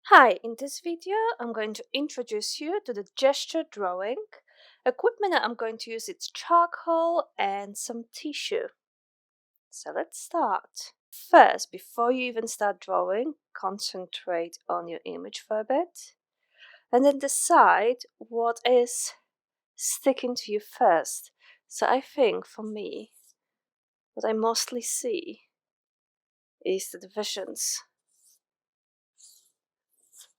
Hi, in this video I'm going to introduce you to the gesture drawing. Equipment that I'm going to use is charcoal and some tissue. So let's start. First, before you even start drawing, concentrate on your image for a bit and then decide what is sticking to you first. So I think for me, what I mostly see is the divisions.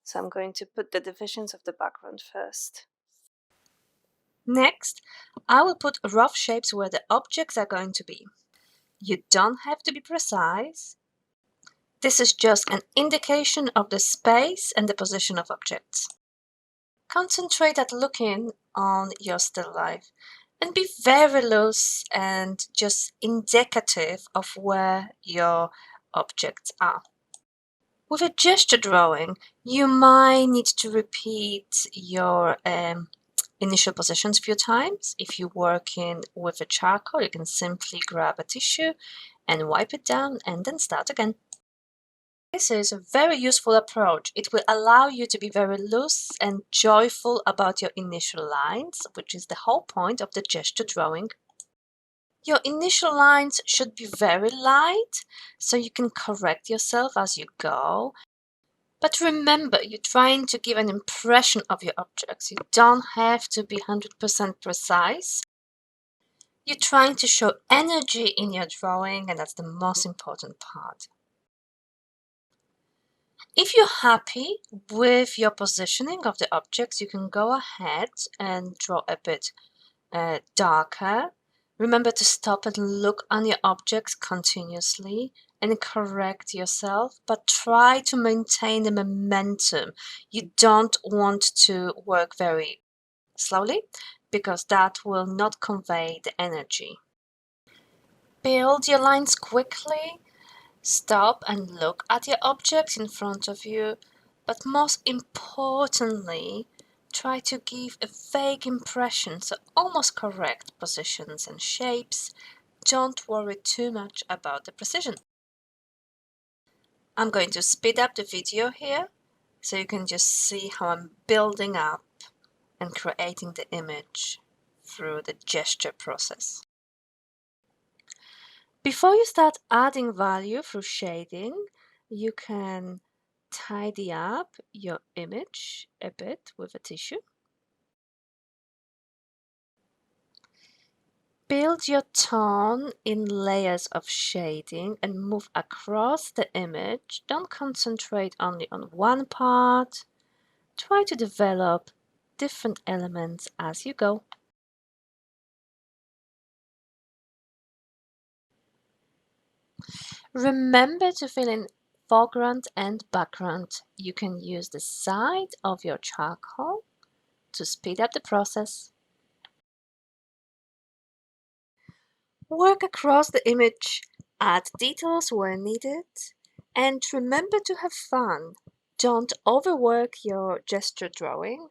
So I'm going to put the divisions of the background first. Next, I will put rough shapes where the objects are going to be. You don't have to be precise. This is just an indication of the space and the position of objects. Concentrate at looking on your still life and be very loose and just indicative of where your objects are. With a gesture drawing, you might need to repeat your initial positions a few times. If you're working with a charcoal, you can simply grab a tissue and wipe it down and then start again. This is a very useful approach. It will allow you to be very loose and joyful about your initial lines, which is the whole point of the gesture drawing. Your initial lines should be very light, so you can correct yourself as you go. But remember, you're trying to give an impression of your objects. You don't have to be 100% precise. You're trying to show energy in your drawing, and that's the most important part. If you're happy with your positioning of the objects, you can go ahead and draw a bit darker. Remember to stop and look on your objects continuously and correct yourself, but try to maintain the momentum. You don't want to work very slowly because that will not convey the energy. Build your lines quickly. Stop and look at your objects in front of you, but most importantly, try to give a vague impression, so almost correct positions and shapes. Don't worry too much about the precision. I'm going to speed up the video here so you can just see how I'm building up and creating the image through the gesture process. Before you start adding value through shading, you can tidy up your image a bit with a tissue. Build your tone in layers of shading and move across the image. Don't concentrate only on one part. Try to develop different elements as you go. Remember to fill in foreground and background. You can use the side of your charcoal to speed up the process. Work across the image, add details where needed, and remember to have fun. Don't overwork your gesture drawing.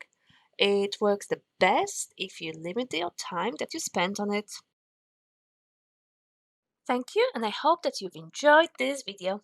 It works the best if you limit the time that you spend on it. Thank you, and I hope that you've enjoyed this video.